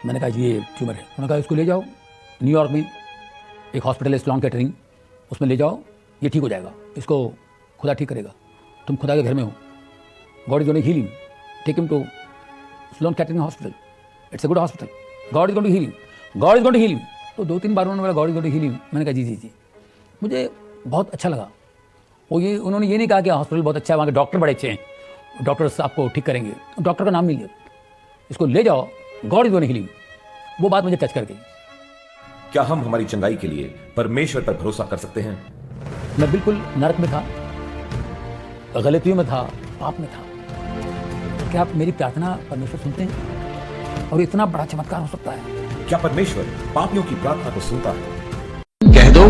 میں نے کہا جی یہ ٹیومر ہے. انہوں نے کہا اس کو لے جاؤ نیو یارک میں ایک ہاسپٹل ہے سلون کیٹرنگ, اس میں لے جاؤ, یہ ٹھیک ہو جائے گا, اس کو خدا ٹھیک کرے گا, تم خدا کے گھر میں ہو, God is going to heal him, take him to Sloan Kettering hospital, it's a good hospital, God is going to heal him, God is going to heal him. تو 2-3 بار انہوں نے بولا God is going to heal him. میں نے کہا جی. مجھے بہت اچھا لگا. وہ یہ انہوں نے یہ نہیں کہا کہ ہاسپٹل بہت اچھا ہے, وہاں کے ڈاکٹر بڑے اچھے ہیں, ڈاکٹر آپ کو ٹھیک کریں گے, ڈاکٹر کا نام نہیں لیا, اس کو لے جاؤ, God is going to heal him. وہ بات مجھے ٹچ کر گئی. کیا ہم ہماری چنگائی کے لیے پرمیشور پر بھروسہ کر سکتے ہیں؟ میں بالکل نرک میں تھا, غلطیوں میں تھا, پاپ میں تھا. کیا آپ میری پرارتھنا پرمیشور سنتے ہیں؟ اور اتنا بڑا چمتکار ہو سکتا ہے. کیا پرمیشور پاپیوں کی پرارتھنا کو سنتا ہے؟ کہہ دو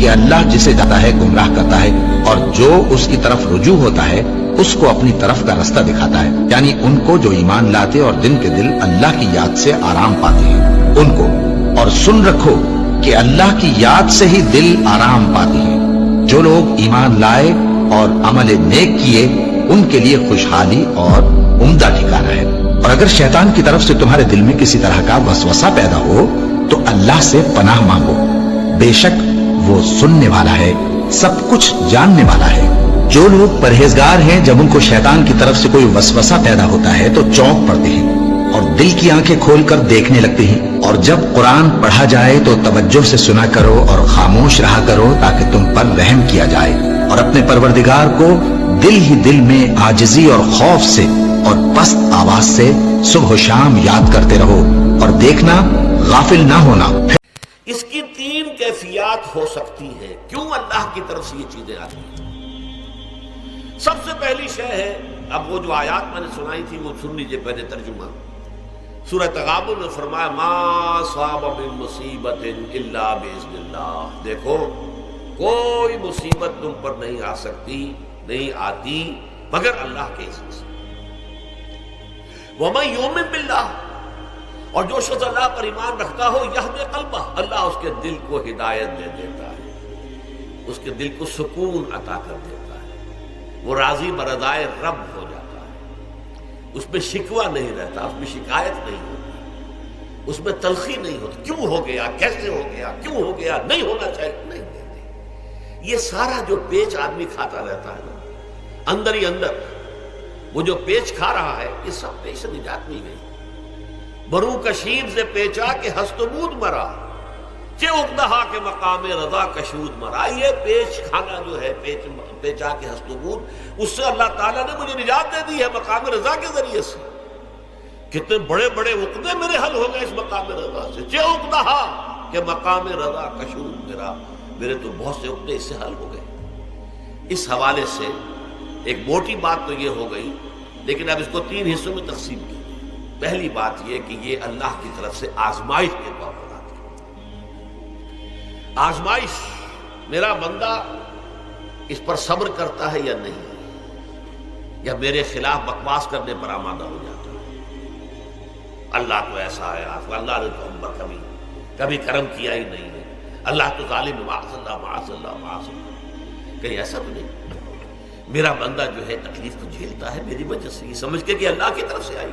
کہ اللہ جسے چاہتا ہے گمراہ کرتا ہے, اور جو اس کی طرف رجوع ہوتا ہے اس کو اپنی طرف کا رستہ دکھاتا ہے. یعنی ان کو جو ایمان لاتے اور دن کے دل اللہ کی یاد سے آرام پاتے ہیں ان کو. اور سن رکھو کہ اللہ کی یاد سے ہی دل آرام پاتے ہیں. جو لوگ ایمان لائے اور عمل نیک کیے ان کے لیے خوشحالی اور عمدہ ٹھکانہ ہے. اور اگر شیطان کی طرف سے تمہارے دل میں کسی طرح کا وسوسہ پیدا ہو تو اللہ سے پناہ مانگو, بے شک وہ سننے والا ہے, سب کچھ جاننے والا ہے. جو لوگ پرہیزگار ہیں جب ان کو شیطان کی طرف سے کوئی وسوسہ پیدا ہوتا ہے تو چونک پڑتے ہیں اور دل کی آنکھیں کھول کر دیکھنے لگتے ہیں. اور جب قرآن پڑھا جائے تو توجہ سے سنا کرو اور خاموش رہا کرو تاکہ تم پر رحم کیا جائے. اور اپنے پروردگار کو دل ہی دل میں عاجزی اور خوف سے اور پست آواز سے صبح و شام یاد کرتے رہو, اور دیکھنا غافل نہ ہونا. اس کی 3 کیفیات ہو سکتی ہیں کیوں اللہ کی طرف سے یہ چیزیں آتی ہیں. سب سے پہلی شے ہے, اب وہ جو آیات میں نے سنائی تھی وہ سن لیجیے پہلے ترجمہ. سورہ تغابن میں فرمایا ما صاب من مصیبت الا باذن اللہ. دیکھو کوئی مصیبت تم پر نہیں آ سکتی, نہیں آتی مگر اللہ کے اذن سے. وَمَن يُؤْمِن بِاللَّهِ, اور جو شخص اللہ پر ایمان رکھتا ہو یہدِ قلبہ, اللہ اس کے دل کو ہدایت دے دیتا ہے, اس کے دل کو سکون عطا کر دیتا ہے. وہ راضی برضائے رب ہو جاتا ہے, اس میں شکوہ نہیں رہتا, اس میں شکایت نہیں ہوتی, اس میں تلخی نہیں ہوتی. کیوں ہو گیا, کیسے ہو گیا, کیوں ہو گیا, نہیں ہونا چاہیے, نہیں دیتے. یہ سارا جو پیچ آدمی کھاتا رہتا ہے نا اندر ہی اندر, وہ جو پیچ کھا رہا ہے یہ سب پیچ سے نجات مل گئی. برو کشید سے پیچا کہ ہستمود مرا, چے اقدہا کے مقام رضا کشود مرا. یہ پیچ کھانا جو ہے, پیچا کے ہستمود, اس سے اللہ تعالیٰ نے مجھے نجات دے دی ہے مقام رضا کے ذریعے سے. کتنے بڑے بڑے عقدے میرے حل ہو گئے اس مقام رضا سے. چے اقدہا کہ مقام رضا کشود مرا, میرے تو بہت سے عقدے اس سے حل ہو گئے. اس حوالے سے ایک موٹی بات تو یہ ہو گئی, لیکن اب اس کو 3 حصوں میں تقسیم کی. پہلی بات یہ کہ یہ اللہ کی طرف سے آزمائش کے طور پر آتی ہے. آزمائش, میرا بندہ اس پر صبر کرتا ہے یا نہیں, یا میرے خلاف بکواس کرنے پر آمادہ ہو جاتا ہے. اللہ تو ایسا ہے, اللہ نے تو ہم پر کبھی کرم کیا ہی نہیں ہے, اللہ تو ظالم ہے, معاذ اللہ معاذ اللہ معاذ اللہ. کہیں ایسا تو نہیں, میرا بندہ جو ہے تکلیف کو جھیلتا ہے میری وجہ سے, یہ سمجھ کے کہ اللہ کی طرف سے آئی.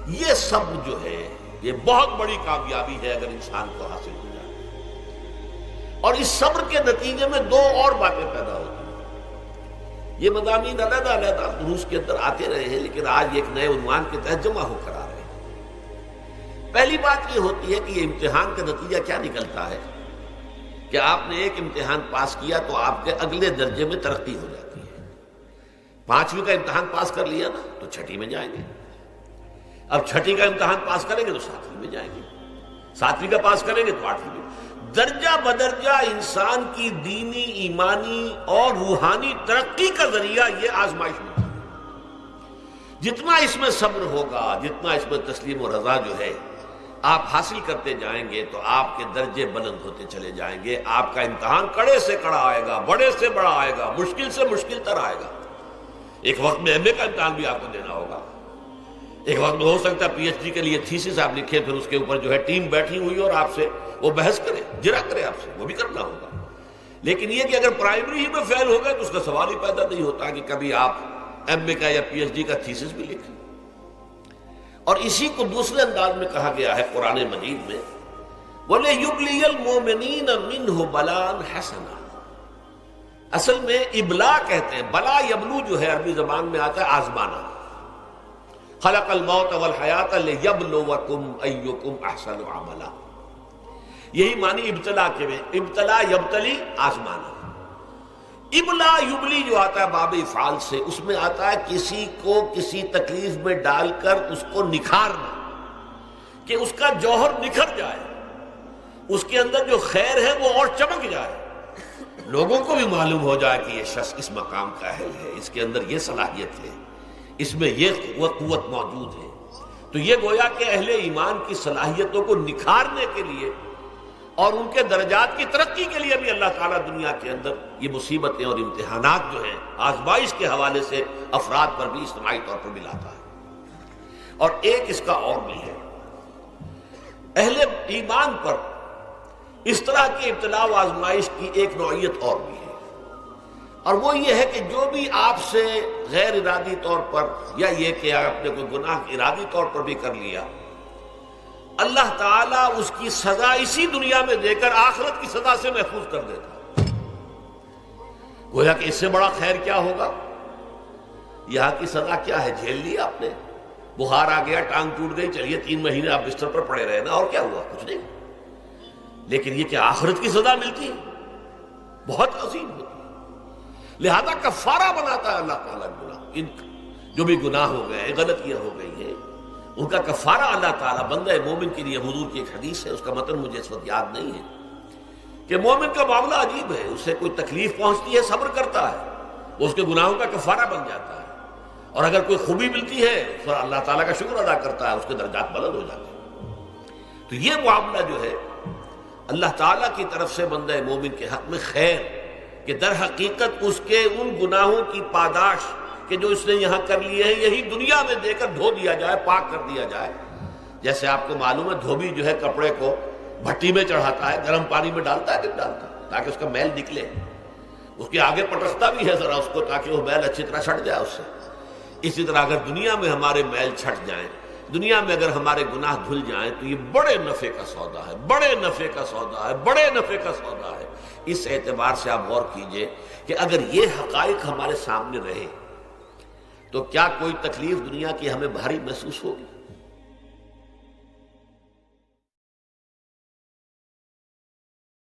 یہ سب جو ہے یہ بہت بڑی کامیابی ہے اگر انسان کو حاصل ہو جائے. اور اس صبر کے نتیجے میں 2 اور باتیں پیدا ہوتی ہیں. یہ مضامین علیحدہ علیحدہ دروس کے اندر آتے رہے ہیں, لیکن آج ایک نئے عنوان کے تحت جمع ہو کر آ رہے ہیں. پہلی بات یہ ہوتی ہے کہ یہ امتحان کا نتیجہ کیا نکلتا ہے کہ آپ نے ایک امتحان پاس کیا تو آپ کے اگلے درجے میں ترقی ہو جاتی ہے. 5ویں کا امتحان پاس کر لیا نا تو 6ٹھی میں جائیں گے, اب 6ٹھی کا امتحان پاس کریں گے تو 7ویں میں جائیں گے, 7ویں کا پاس کریں گے تو 8ویں میں. درجہ بدرجہ انسان کی دینی, ایمانی اور روحانی ترقی کا ذریعہ یہ آزمائش ہوتی ہے. جتنا اس میں صبر ہوگا, جتنا اس میں تسلیم و رضا جو ہے آپ حاصل کرتے جائیں گے تو آپ کے درجے بلند ہوتے چلے جائیں گے. آپ کا امتحان کڑے سے کڑا آئے گا, بڑے سے بڑا آئے گا, مشکل سے مشکل تر آئے گا. ایک وقت میں ایم اے کا امتحان بھی آپ کو دینا ہوگا, ایک وقت میں ہو سکتا ہے پی ایچ ڈی کے لیے تھیسس آپ لکھیں, پھر اس کے اوپر جو ہے ٹیم بیٹھی ہوئی اور آپ سے وہ بحث کرے, جرا کرے آپ سے, وہ بھی کرنا ہوگا. لیکن یہ کہ اگر پرائمری ہی میں فیل ہو گئے تو اس کا سوال ہی پیدا نہیں ہوتا کہ کبھی آپ ایم اے کا یا پی ایچ ڈی کا تھیسس بھی لکھیں. اور اسی کو دوسرے انداز میں کہا گیا ہے قرآن مجید میں، وَلِيُبْلِيَ الْمُؤْمِنِينَ مِنْهُ بَلَاءً حَسَنًا۔ اصل میں ابلا کہتے ہیں، بلا یبلو جو ہے عربی زبان میں آتا ہے آزمانا۔ خلق الموت والحیات لیبلوکم ایکم احسن عملا، یہی معنی ابتلا کے میں، ابتلا یبتلی آزمانا۔ ابلا یبلی جو آتا ہے باب افعال سے، اس میں آتا ہے کسی کو کسی تکلیف میں ڈال کر اس کو نکھارنا، کہ اس کا جوہر نکھر جائے، اس کے اندر جو خیر ہے وہ اور چمک جائے، لوگوں کو بھی معلوم ہو جائے کہ یہ شخص اس مقام کا اہل ہے، اس کے اندر یہ صلاحیت ہے، اس میں یہ قوت موجود ہے۔ تو یہ گویا کہ اہل ایمان کی صلاحیتوں کو نکھارنے کے لیے اور ان کے درجات کی ترقی کے لیے بھی اللہ تعالیٰ دنیا کے اندر یہ مصیبتیں اور امتحانات جو ہیں آزمائش کے حوالے سے افراد پر بھی اجتماعی طور پر بھی لاتا ہے۔ اور ایک اس کا اور بھی ہے، اہل ایمان پر اس طرح کی ابتلا و آزمائش کی ایک نوعیت اور بھی ہے، اور وہ یہ ہے کہ جو بھی آپ سے غیر ارادی طور پر یا یہ کہ آپ نے کوئی گناہ ارادی طور پر بھی کر لیا، اللہ تعالیٰ اس کی سزا اسی دنیا میں دے کر آخرت کی سزا سے محفوظ کر دیتا۔ گویا کہ اس سے بڑا خیر کیا ہوگا؟ یہاں کی سزا کیا ہے؟ جھیل لی آپ نے، بخار آ گیا، ٹانگ ٹوٹ گئی، چلیے 3 مہینے آپ بستر پر پڑے رہے نا، اور کیا ہوا؟ کچھ نہیں۔ لیکن یہ کہ آخرت کی سزا ملتی ہے، بہت عظیم ہوتی ہے۔ لہذا کفارہ بناتا ہے اللہ تعالیٰ گناہ، ان جو بھی گناہ ہو گئے، غلطیاں ہو گئی ہیں، ان کا کفارہ اللہ تعالیٰ بندہ مومن کے لیے، حضور کی ایک حدیث ہے، اس کا متن مجھے اس وقت یاد نہیں ہے، کہ مومن کا معاملہ عجیب ہے، اسے کوئی تکلیف پہنچتی ہے صبر کرتا ہے، وہ اس کے گناہوں کا کفارہ بن جاتا ہے، اور اگر کوئی خوبی ملتی ہے تو اللہ تعالیٰ کا شکر ادا کرتا ہے، اس کے درجات بلند ہو جاتے ہیں۔ تو یہ معاملہ جو ہے اللہ تعالیٰ کی طرف سے بندہ مومن کے حق میں خیر، کہ در حقیقت اس کے ان گناہوں کی پاداش کہ جو اس نے یہاں کر لیے ہیں، یہی دنیا میں دے کر دھو دیا جائے، پاک کر دیا جائے۔ جیسے آپ کو معلوم ہے دھوبی جو ہے کپڑے کو بھٹی میں چڑھاتا ہے، گرم پانی میں ڈالتا ہے، نہیں ڈالتا، تاکہ اس کا میل نکلے، اس کے آگے پٹکتا بھی ہے ذرا اس کو، تاکہ وہ میل اچھی طرح چھٹ جائے اس سے۔ اسی طرح اگر دنیا میں ہمارے میل چھٹ جائیں، دنیا میں اگر ہمارے گناہ دھل جائیں، تو یہ بڑے نفع کا سودا ہے، بڑے نفع کا سودا ہے، بڑے نفع کا سودا ہے۔ اس اعتبار سے آپ غور کیجئے کہ اگر یہ حقائق ہمارے سامنے رہے تو کیا کوئی تکلیف دنیا کی ہمیں بھاری محسوس ہوگی؟